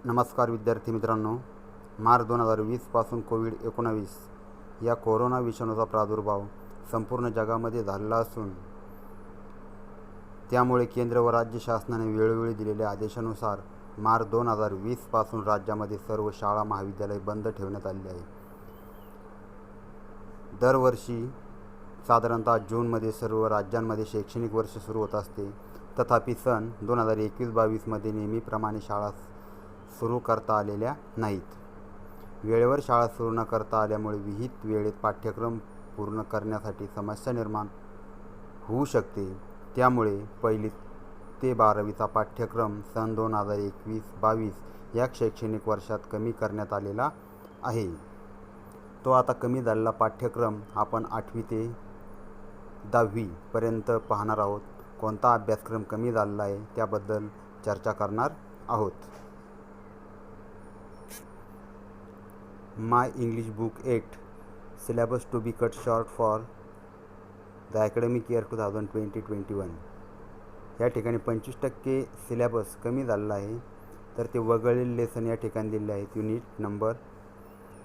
नमस्कार विद्यार्थी मित्रांनो, मार्च 2020पासून कोविड-19 या कोरोना विषाणूचा प्रादुर्भाव संपूर्ण जगामध्ये झालेला असून त्यामुळे केंद्र व राज्य शासनाने वेळोवेळी दिलेल्या आदेशानुसार मार्च 2020पासून राज्यामध्ये सर्व शाळा महाविद्यालये बंद ठेवण्यात आली आहे. दरवर्षी साधारणतः जूनमध्ये सर्व राज्यांमध्ये शैक्षणिक वर्ष सुरू होत असते. तथापि सन 2021-22मध्ये नेहमीप्रमाणे शाळा सुरू करता आलेल्या नाहीत. वेळेवर शाळा सुरू न करता आल्यामुळे विहित वेळेत पाठ्यक्रम पूर्ण करण्यासाठी समस्या निर्माण होऊ शकते. त्यामुळे 1ली ते 12वीचा पाठ्यक्रम सन 2021-22 या शैक्षणिक वर्षात कमी करण्यात आलेला आहे. तो आता कमी झालेला पाठ्यक्रम आपण 8वी ते 10वी पर्यंत पाहणार आहोत. कोणता अभ्यासक्रम कमी झालेला आहे त्याबद्दल चर्चा करणार आहोत. My English book 8 syllabus to be cut short for the academic year 2020-21. या ठिकाणी 25% सिलेबस कमी झालेला आहे. तर ते वगळलेले लेसन या ठिकाणी दिलेले आहेत. Unit number,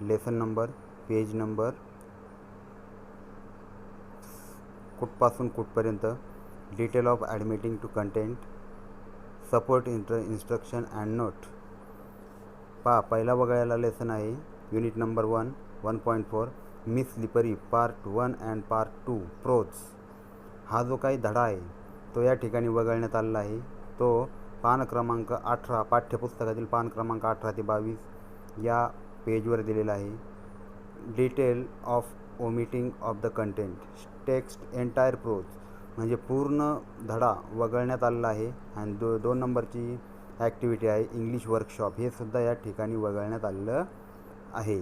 lesson number, page number, कुठपासून कुठपर्यंत, detail of admitting to content, support instruction and note. पहिला वगळलेला लेसन आहे unit number 1.4 Miss Slippery part 1 and part 2 prose. हा जो काही धडा आहे तो या ठिकाणी वगळण्यात आलेला आहे. तो पान क्रमांक 18 पाठ्यपुस्तकातील पान क्रमांक 18 ते 22 या पेजवर दिलेला आहे. Detail of omitting of the content text entire prose म्हणजे पूर्ण धडा वगळण्यात आलेला आहे. आणि 2 नंबरची ॲक्टिव्हिटी आहे इंग्लिश वर्कशॉप, हे सुद्धा या ठिकाणी वगळण्यात आलेलं आहे.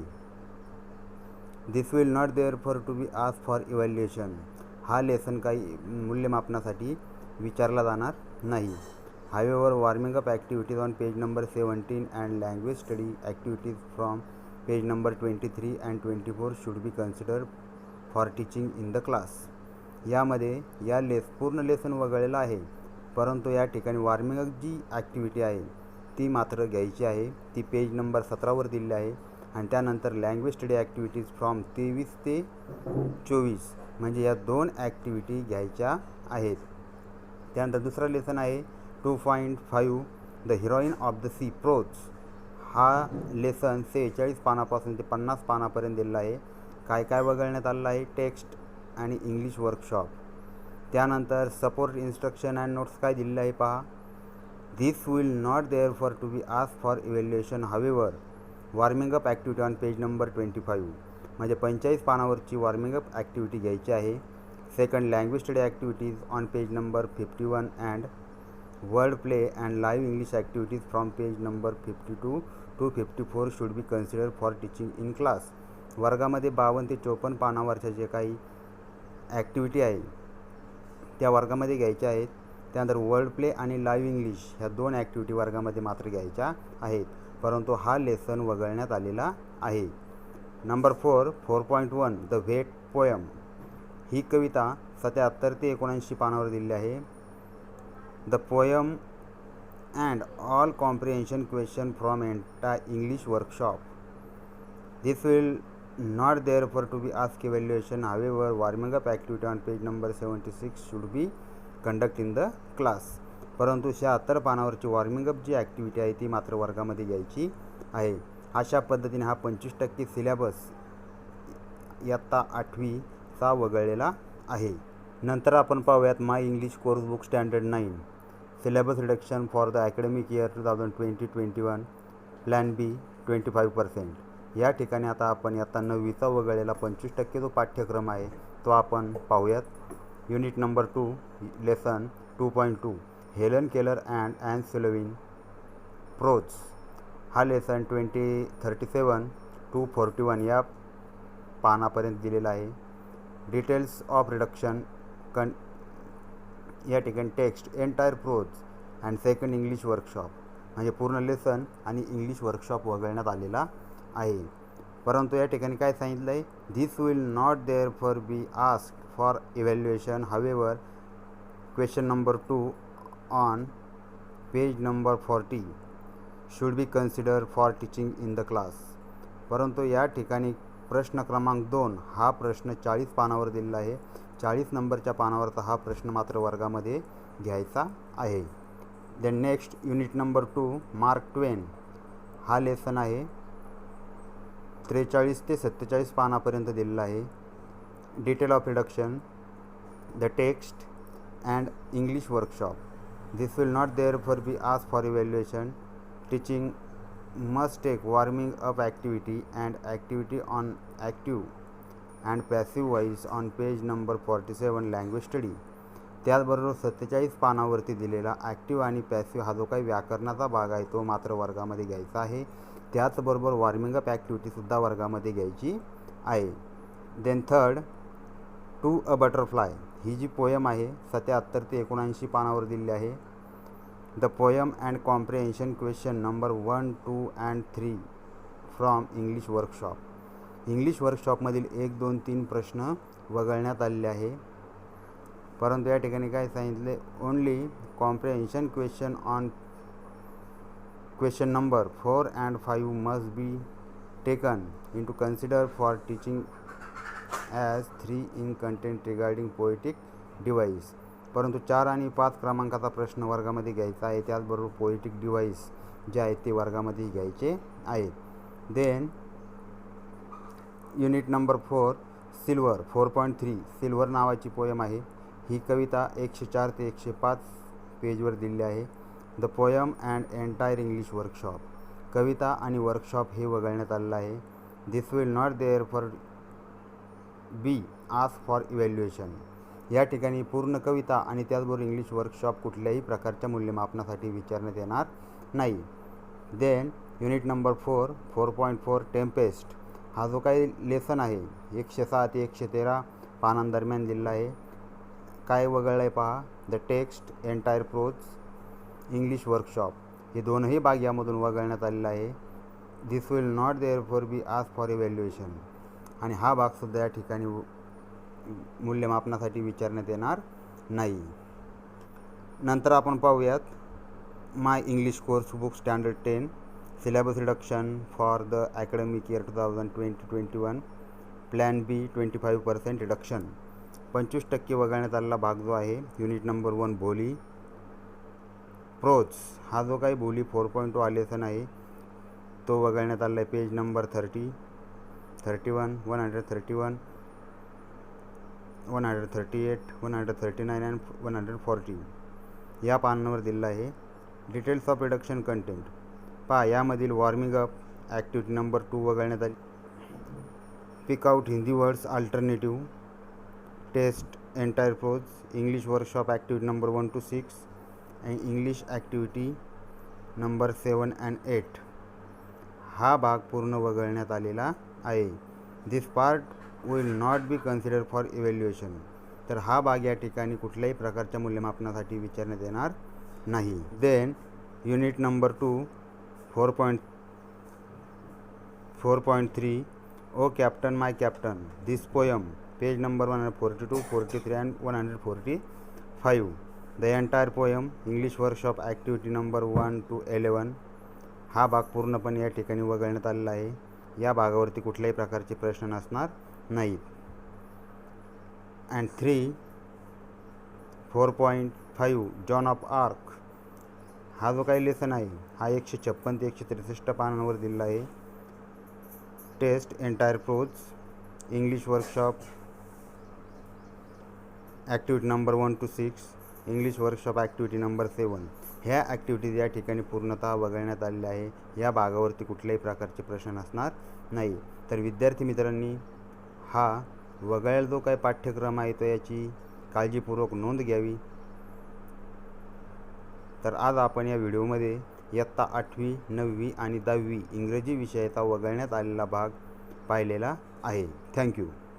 This will not therefore to be ask for evaluation. हा लेसन काही मूल्यमापनासाठी विचारला जाणार नाही. However warming up activities on page number 17 and language study activities from page number 23 and 24 should be consider for teaching in the class. यामध्ये पूर्ण lesson वगळलेला आहे, परंतु या ठिकाणी वॉर्मिंग अप जी ॲक्टिव्हिटी आहे ती मात्र घ्यायची आहे. ती पेज नंबर 17वर दिलेली आहे. आणि त्यानंतर लँग्वेज स्टडी ॲक्टिव्हिटीज फ्रॉम 23 ते 24 म्हणजे या 2 ॲक्टिव्हिटी घ्यायच्या आहेत. त्यानंतर दुसरा लेसन आहे 2.5 the heroine of the sea prose. हा लेसन 46 पानापासून ते 50 पानापर्यंत दिलेला आहे. काय काय वगळण्यात आलेलं आहे? टेक्स्ट आणि इंग्लिश वर्कशॉप. त्यानंतर सपोर्ट इन्स्ट्रक्शन अँड नोट्स काय दिलेलं आहे पहा. This will not therefore to be ask for evaluation however warming up activity on page number 25 म्हणजे 45 पानावरची वॉर्मिंग अप ॲक्टिव्हिटी घ्यायची आहे. Second language study activities on page number 51 and word play and live English activities from page number 52 to 54 should be consider for teaching in class. वर्गामध्ये 52 ते 54 पानावरच्या जे काही activity आहे त्या वर्गामध्ये घ्यायच्या आहेत. त्यानंतर वर्ड प्ले आणि लाईव्ह इंग्लिश ह्या 2 ॲक्टिव्हिटी वर्गामध्ये मात्र घ्यायच्या आहेत, परंतु हा लेसन वगळण्यात आलेला आहे. Number 4.1 the vet poem. ही कविता 77 ते 79 पानावर दिलेली आहे. The poem and all comprehension question from English workshop. This will not therefore to be asked evaluation. However, warming up activity on page number 76 should be conduct in the class. परंतु 76 पानावरची warming up जी activity आहे ती मात्र वर्गामध्ये घ्यायची आहे. अशा पद्धतीने हा 25% सिलेबस इयत्ता 8वीचा वगळलेला आहे. नंतर आपण पाहूयात my English course book standard 9 syllabus reduction for the academic year 2020-21 plan B 25%. या ठिकाणी आता आपण इयत्ता 9वीचा वगळलेला 25% जो पाठ्यक्रम आहे तो आपण पाहूयात. Unit number 2 lesson 2.2 Helen Keller and Anne Sullivan prose. हा लेसन 37 to 41 या पानापर्यंत दिलेला आहे. डिटेल्स ऑफ रिडक्शन या ठिकाणी text entire prose and second English workshop म्हणजे पूर्ण लेसन आणि इंग्लिश वर्कशॉप वगळण्यात आलेला आहे. परंतु या ठिकाणी काय सांगितलं आहे? This will not therefore be ask for evaluation. However question number 2 on page number 40 should be consider for teaching in the class. परंतु या ठिकाणी प्रश्न क्रमांक 2 हा प्रश्न 40 पानावर दिलेला आहे. 40 नंबरच्या पानावरचा हा प्रश्न मात्र वर्गामध्ये घ्यायचा आहे. Then next unit number 2 Mark Twain हा लेसन आहे. 43 ते 47 पानापर्यंत दिलेला आहे. Detail of reduction, the text and English workshop. This will not therefore be asked for evaluation. Teaching must take warming up activity and activity on active and passive voice on page number 47 language study. त्याचबरोबर 47 पानावरती दिलेला active आणि passive हा जो काही व्याकरणाचा भाग आहे तो मात्र वर्गामध्ये घ्यायचा आहे. त्याचबरोबर वॉर्मिंग अप ॲक्टिव्हिटीसुद्धा वर्गामध्ये घ्यायची आहे. Then third to a butterfly ही जी पोयम आहे 77 ते 79 पानावर दिलेली आहे. The poem and comprehension question number 1, 2 and 3 from English workshop. English वर्कशॉपमधील 1, 2, 3 प्रश्न वगळण्यात आलेले आहे. परंतु या ठिकाणी काय सांगितले, only comprehension question on question number 4 and 5 must be taken into consider for teaching as 3 in content regarding poetic device. परंतु 4 आणि 5 क्रमांकाचा प्रश्न वर्गामध्ये घ्यायचा आहे. त्याचबरोबर पोएटिक डिव्हाइस जे आहेत ते वर्गामध्ये घ्यायचे आहेत. Then unit number 4 silver 4.3 silver नावाची पोयम आहे. ही कविता 104 ते 105 पेजवर दिलेली आहे. The poem and entire English workshop. कविता आणि वर्कशॉप हे वगळण्यात आलेलं आहे. This will not therefore be asked for evaluation. या ठिकाणी पूर्ण कविता आणि त्याचबरोबर इंग्लिश वर्कशॉप कुठल्याही प्रकारच्या मूल्यमापनासाठी विचारण्यात येणार नाही. देन युनिट नंबर 4 4.4 टेम्पेस्ट हा जो काही लेसन आहे 106 ते 113 पानांदरम्यान दिलेला आहे. काय वगळलं आहे पहा, the text, entire prose, English workshop हे दोनही भाग यामधून वगळण्यात आलेला आहे. This will not therefore be asked for evaluation. आणि हा भागसुद्धा या ठिकाणी मूल्यमापनासाठी विचारण्यात येणार नाही. नंतर आपण पाहूयात my English course book standard 10 syllabus reduction for the academic year 2020-21 plan B 25% reduction. 25% वगळण्यात आलेला भाग जो आहे युनिट नंबर 1 बोली. प्रोज हा जो काही बोली 4.2 आलेसन आहे तो वगळण्यात आलेला आहे. पेज नंबर 30, 31, 131, 138, 139 and 140 या पानांवर दिलेला आहे. डिटेल्स ऑफ रिडक्शन कंटेंट पहा, यामधील वॉर्मिंग अप ॲक्टिव्हिटी नंबर 2 वगळण्यात आली. Pick out Hindi words alternative, test, entire prose, English workshop activity number 1 to 6 आणि इंग्लिश ॲक्टिव्हिटी नंबर 7 and 8 हा भाग पूर्ण वगळण्यात आलेला आहे. This part will not be consider for evaluation. तर हा भाग या ठिकाणी कुठल्याही प्रकारच्या मूल्यमापनासाठी विचारण्यात येणार नाही. Then unit number 2 4.3 O captain my captain this poem page number 142, 43 and 145. The entire poem English workshop activity number 1 to 11 हा भाग पूर्णपणे या ठिकाणी वगळण्यात आलेला आहे. या भागावरती कुठल्याही प्रकारचे प्रश्न नसणार नाहीत. अँड 4.5 जॉन ऑफ आर्क हा जो काही लेसन आहे हा 156 ते 163 पानांवर दिलेला आहे. Test, entire prose, English workshop activity number 1 to 6, English workshop activity number 7 ह्या ॲक्टिव्हिटीज या ठिकाणी पूर्णतः वगळण्यात आलेल्या आहे. या भागावरती कुठल्याही प्रकारचे प्रश्न असणार नाही. तर विद्यार्थी मित्रांनी हा वगळेल जो काही पाठ्यक्रम आहे तो याची काळजीपूर्वक नोंद घ्यावी. तर आज आपण या व्हिडिओमध्ये इयत्ता 8वी, 9वी आणि 10वी इंग्रजी विषयाचा वगळण्यात आलेला भाग पाहिलेला आहे. थँक्यू.